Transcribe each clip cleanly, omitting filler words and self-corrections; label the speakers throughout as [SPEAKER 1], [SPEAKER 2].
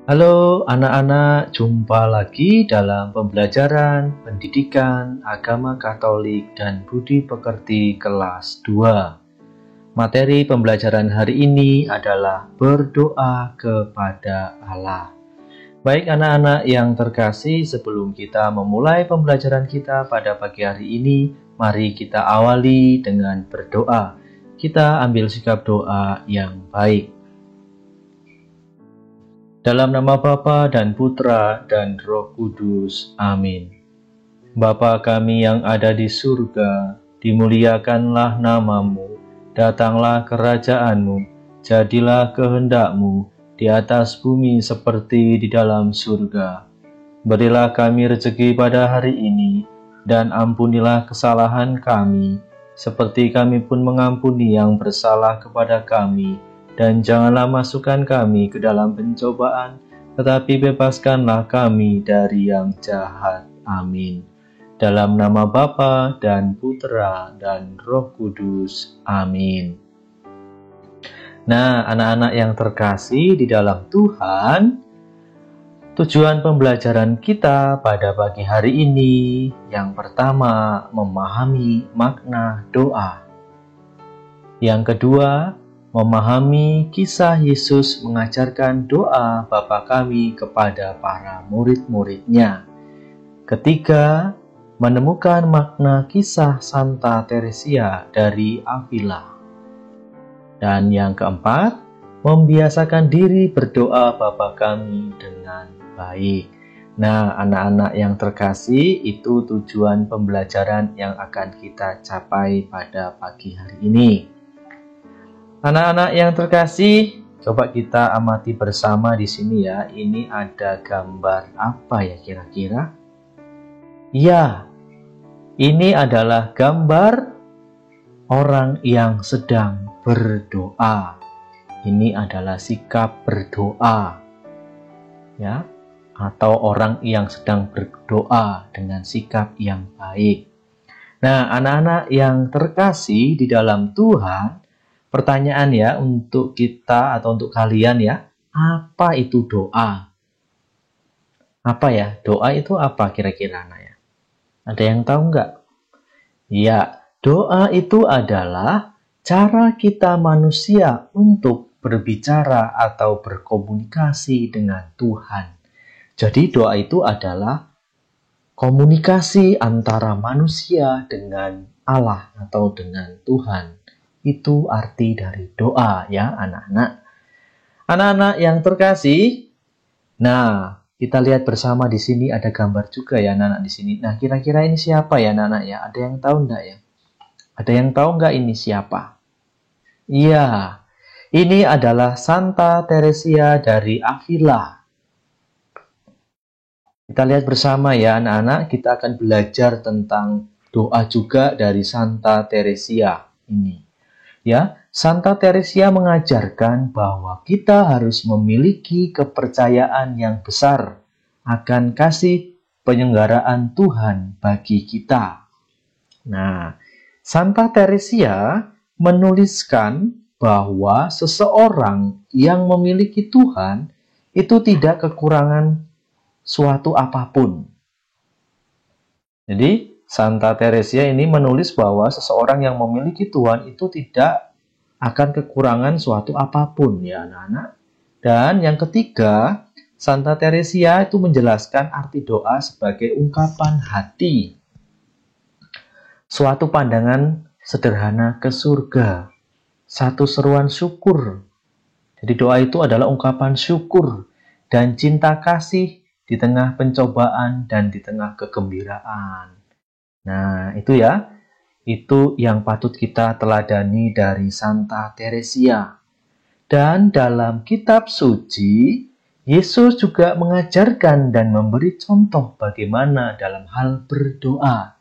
[SPEAKER 1] Halo anak-anak, jumpa lagi dalam pembelajaran pendidikan agama Katolik dan Budi Pekerti kelas 2. Materi pembelajaran hari ini adalah berdoa kepada Allah. Baik anak-anak yang terkasih, sebelum kita memulai pembelajaran kita pada pagi hari ini, mari kita awali dengan berdoa. Kita ambil sikap doa yang baik. Dalam nama Bapa dan Putra dan Roh Kudus. Amin. Bapa kami yang ada di surga, dimuliakanlah namamu, datanglah kerajaanmu, jadilah kehendak-mu di atas bumi seperti di dalam surga. Berilah kami rezeki pada hari ini, dan ampunilah kesalahan kami, seperti kami pun mengampuni yang bersalah kepada kami. Dan janganlah masukkan kami ke dalam pencobaan, tetapi bebaskanlah kami dari yang jahat. Amin. Dalam nama Bapa dan Putra dan Roh Kudus. Amin. Nah, anak-anak yang terkasih di dalam Tuhan, tujuan pembelajaran kita pada pagi hari ini, yang pertama, memahami makna doa. Yang kedua, memahami kisah Yesus mengajarkan doa Bapa kami kepada para murid-muridnya. Ketiga, menemukan makna kisah Santa Teresia dari Avila. Dan yang keempat, membiasakan diri berdoa Bapa kami dengan baik. Nah, anak-anak yang terkasih, itu tujuan pembelajaran yang akan kita capai pada pagi hari ini. Anak-anak yang terkasih, coba kita amati bersama di sini ya. Ini ada gambar apa ya kira-kira? Ya, ini adalah gambar orang yang sedang berdoa. Ini adalah sikap berdoa. Ya, atau orang yang sedang berdoa dengan sikap yang baik. Nah, anak-anak yang terkasih di dalam Tuhan, pertanyaan ya untuk kita atau untuk kalian ya, apa itu doa? Apa ya? Doa itu apa kira-kira anak ya? Ada yang tahu nggak? Ya, doa itu adalah cara kita manusia untuk berbicara atau berkomunikasi dengan Tuhan. Jadi doa itu adalah komunikasi antara manusia dengan Allah atau dengan Tuhan. Itu arti dari doa ya anak-anak. Anak-anak yang terkasih, nah kita lihat bersama di sini ada gambar juga ya anak-anak di sini. Nah kira-kira ini siapa ya anak-anak ya? Ada yang tahu enggak ya? Ada yang tahu enggak ini siapa? Iya, ini adalah Santa Teresia dari Avila. Kita lihat bersama ya anak-anak, kita akan belajar tentang doa juga dari Santa Teresia ini. Ya, Santa Teresia mengajarkan bahwa kita harus memiliki kepercayaan yang besar akan kasih penyelenggaraan Tuhan bagi kita. Nah, Santa Teresia menuliskan bahwa seseorang yang memiliki Tuhan itu tidak kekurangan suatu apapun. Jadi, Santa Teresia ini menulis bahwa seseorang yang memiliki Tuhan itu tidak akan kekurangan suatu apapun ya anak-anak. Dan yang ketiga, Santa Teresia itu menjelaskan arti doa sebagai ungkapan hati. Suatu pandangan sederhana ke surga. Satu seruan syukur. Jadi doa itu adalah ungkapan syukur dan cinta kasih di tengah pencobaan dan di tengah kegembiraan. Nah, itu ya. Itu yang patut kita teladani dari Santa Teresia. Dan dalam kitab suci, Yesus juga mengajarkan dan memberi contoh bagaimana dalam hal berdoa.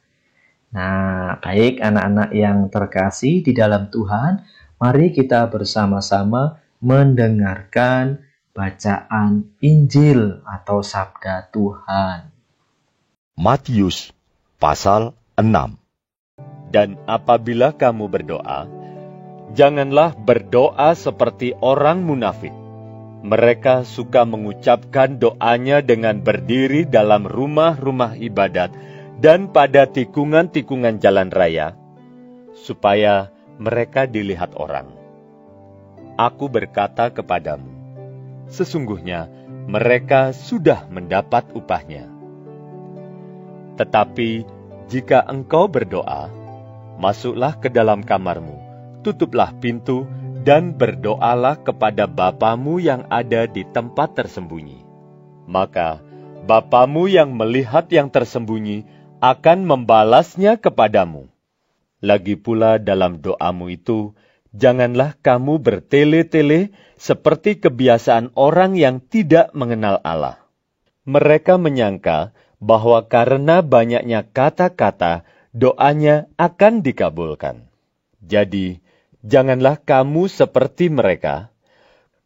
[SPEAKER 1] Nah, baik anak-anak yang terkasih di dalam Tuhan, mari kita bersama-sama mendengarkan bacaan Injil atau Sabda Tuhan.
[SPEAKER 2] Matius pasal 6. Dan apabila kamu berdoa, janganlah berdoa seperti orang munafik. Mereka suka mengucapkan doanya dengan berdiri dalam rumah-rumah ibadat dan pada tikungan-tikungan jalan raya, supaya mereka dilihat orang. Aku berkata kepadamu, sesungguhnya mereka sudah mendapat upahnya. Tetapi jika engkau berdoa, masuklah ke dalam kamarmu, tutuplah pintu, dan berdoalah kepada Bapamu yang ada di tempat tersembunyi. Maka Bapamu yang melihat yang tersembunyi akan membalasnya kepadamu. Lagi pula dalam doamu itu, janganlah kamu bertele-tele seperti kebiasaan orang yang tidak mengenal Allah. Mereka menyangka bahwa karena banyaknya kata-kata, doanya akan dikabulkan. Jadi, janganlah kamu seperti mereka,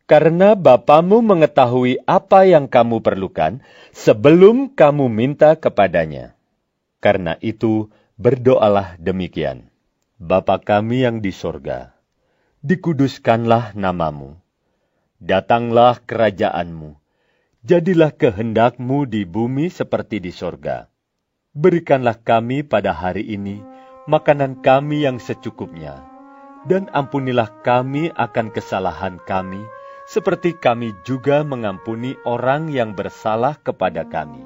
[SPEAKER 2] karena Bapamu mengetahui apa yang kamu perlukan sebelum kamu minta kepadanya. Karena itu, berdoalah demikian. Bapa kami yang di sorga, dikuduskanlah namamu. Datanglah kerajaanmu. Jadilah kehendakmu di bumi seperti di sorga. Berikanlah kami pada hari ini makanan kami yang secukupnya. Dan ampunilah kami akan kesalahan kami, seperti kami juga mengampuni orang yang bersalah kepada kami.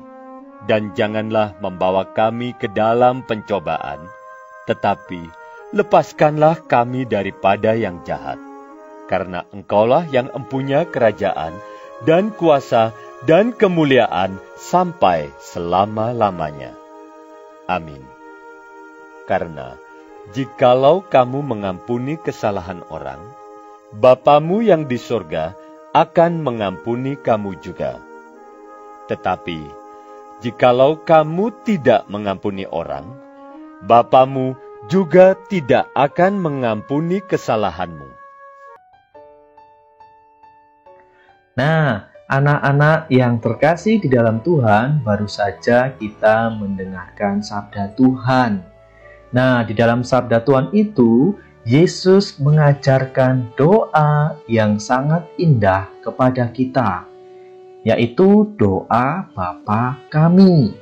[SPEAKER 2] Dan janganlah membawa kami ke dalam pencobaan, tetapi lepaskanlah kami daripada yang jahat. Karena Engkaulah yang empunya kerajaan, dan kuasa, dan kemuliaan sampai selama-lamanya. Amin. Karena jikalau kamu mengampuni kesalahan orang, Bapamu yang di sorga akan mengampuni kamu juga. Tetapi, jikalau kamu tidak mengampuni orang, Bapamu juga tidak akan mengampuni kesalahanmu.
[SPEAKER 1] Nah, anak-anak yang terkasih di dalam Tuhan, baru saja kita mendengarkan sabda Tuhan. Nah, di dalam sabda Tuhan itu, Yesus mengajarkan doa yang sangat indah kepada kita, yaitu doa Bapa kami.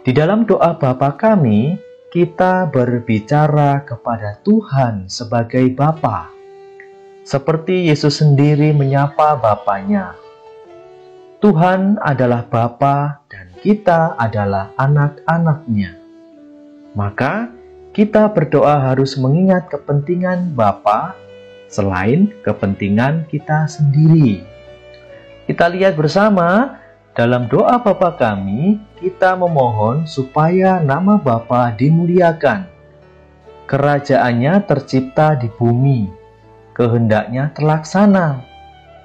[SPEAKER 1] Di dalam doa Bapa kami, kita berbicara kepada Tuhan sebagai Bapa, seperti Yesus sendiri menyapa Bapanya. Tuhan adalah Bapa dan kita adalah anak-anak-Nya. Maka kita berdoa harus mengingat kepentingan Bapa selain kepentingan kita sendiri. Kita lihat bersama dalam doa Bapa kami, kita memohon supaya nama Bapa dimuliakan. Kerajaannya tercipta di bumi, kehendaknya terlaksana.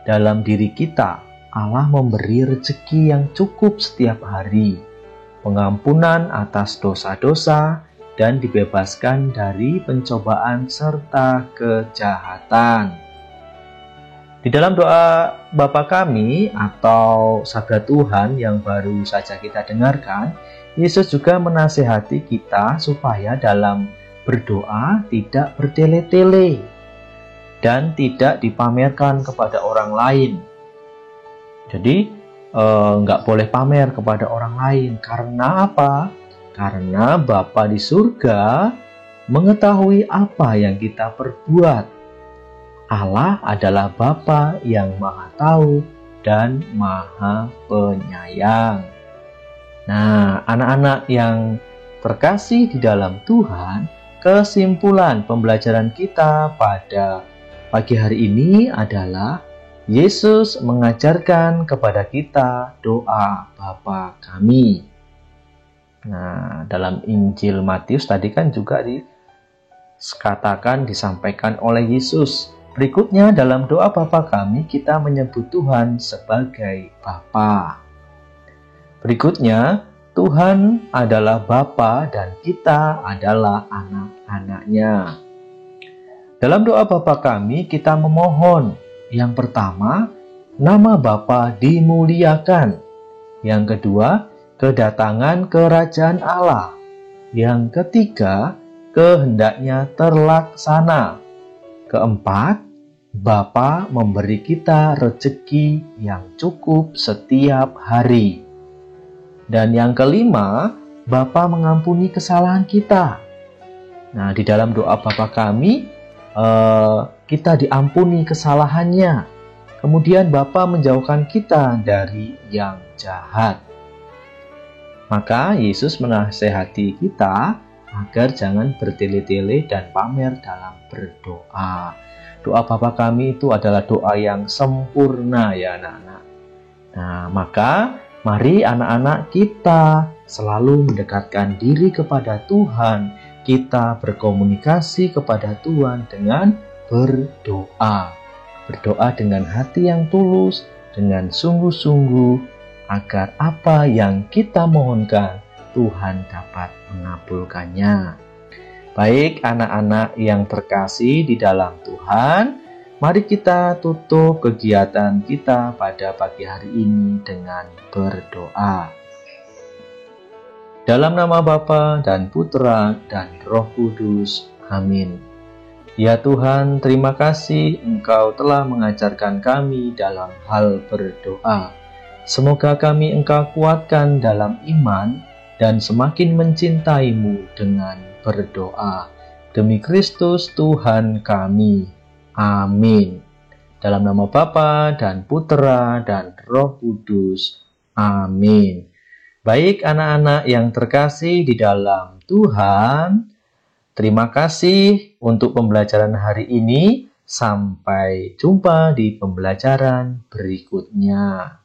[SPEAKER 1] Dalam diri kita, Allah memberi rezeki yang cukup setiap hari, pengampunan atas dosa-dosa, dan dibebaskan dari pencobaan serta kejahatan. Di dalam doa Bapa kami atau sabda Tuhan yang baru saja kita dengarkan, Yesus juga menasihati kita supaya dalam berdoa tidak bertele-tele dan tidak dipamerkan kepada orang lain. Jadi, nggak boleh pamer kepada orang lain. Karena apa? Karena Bapa di surga mengetahui apa yang kita perbuat. Allah adalah Bapa yang Maha Tahu dan Maha Penyayang. Nah, anak-anak yang terkasih di dalam Tuhan, kesimpulan pembelajaran kita pada pagi hari ini adalah Yesus mengajarkan kepada kita doa Bapa kami. Nah, dalam Injil Matius tadi kan juga disampaikan oleh Yesus. Berikutnya dalam doa Bapa kami kita menyebut Tuhan sebagai Bapa. Berikutnya, Tuhan adalah Bapa dan kita adalah anak-anak-Nya. Dalam doa Bapa kami kita memohon, yang pertama, nama Bapa dimuliakan. Yang kedua, kedatangan kerajaan Allah. Yang ketiga, kehendaknya terlaksana. Keempat, Bapa memberi kita rezeki yang cukup setiap hari. Dan yang kelima, Bapa mengampuni kesalahan kita. Nah, di dalam doa Bapa kami, kita diampuni kesalahannya. Kemudian Bapa menjauhkan kita dari yang jahat. Maka Yesus menasehati kita agar jangan bertele-tele dan pamer dalam berdoa. Doa Bapa kami itu adalah doa yang sempurna ya anak-anak. Nah, maka mari anak-anak kita selalu mendekatkan diri kepada Tuhan. Kita berkomunikasi kepada Tuhan dengan berdoa. Berdoa dengan hati yang tulus, dengan sungguh-sungguh, agar apa yang kita mohonkan, Tuhan dapat mengabulkannya. Baik anak-anak yang terkasih di dalam Tuhan, mari kita tutup kegiatan kita pada pagi hari ini dengan berdoa. Dalam nama Bapa dan Putra dan Roh Kudus. Amin. Ya Tuhan, terima kasih Engkau telah mengajarkan kami dalam hal berdoa. Semoga kami Engkau kuatkan dalam iman dan semakin mencintai-Mu dengan berdoa. Demi Kristus Tuhan kami. Amin. Dalam nama Bapa dan Putra dan Roh Kudus. Amin. Baik anak-anak yang terkasih di dalam Tuhan, terima kasih untuk pembelajaran hari ini. Sampai jumpa di pembelajaran berikutnya.